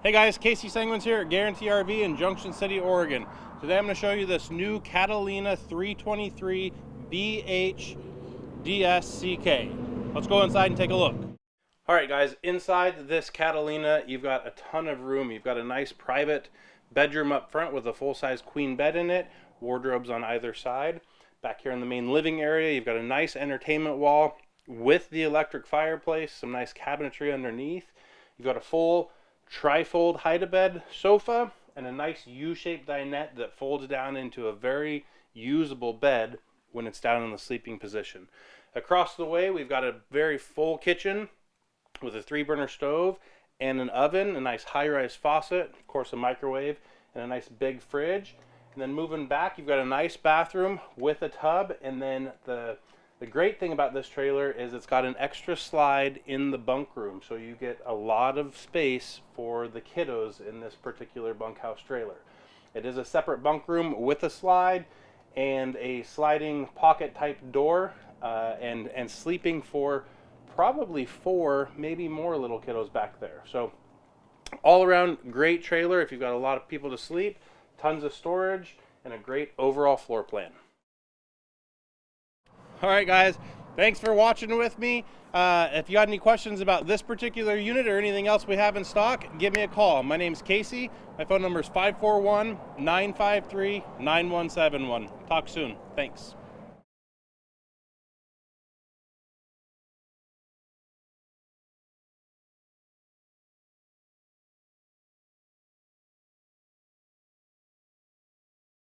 Hey guys, Casey Sanguins here at Guarantee RV in Junction City, Oregon. Today I'm going to show you this new Catalina 323 BHDS CK. Let's go inside and take a look. Alright guys, inside this Catalina you've got a ton of room. You've got a nice private bedroom up front with a full-size queen bed in it, wardrobes on either side. Back here in the main living area you've got a nice entertainment wall with the electric fireplace, some nice cabinetry underneath. You've got a full trifold hide-a-bed sofa and a nice U-shaped dinette that folds down into a very usable bed when it's down in the sleeping position. Across the way we've got a very full kitchen with a 3-burner stove and an oven, a nice high-rise faucet, of course a microwave, and a nice big fridge. And then moving back you've got a nice bathroom with a tub, and then the great thing about this trailer is it's got an extra slide in the bunk room, so you get a lot of space for the kiddos in this particular bunkhouse trailer. It is a separate bunk room with a slide and a sliding pocket type door, and sleeping for probably 4, maybe more little kiddos back there. So all around great trailer if you've got a lot of people to sleep, tons of storage, and a great overall floor plan. Alright guys, thanks for watching with me. If you got any questions about this particular unit or anything else we have in stock, give me a call. My name's Casey. My phone number is 541-953-9171. Talk soon. Thanks.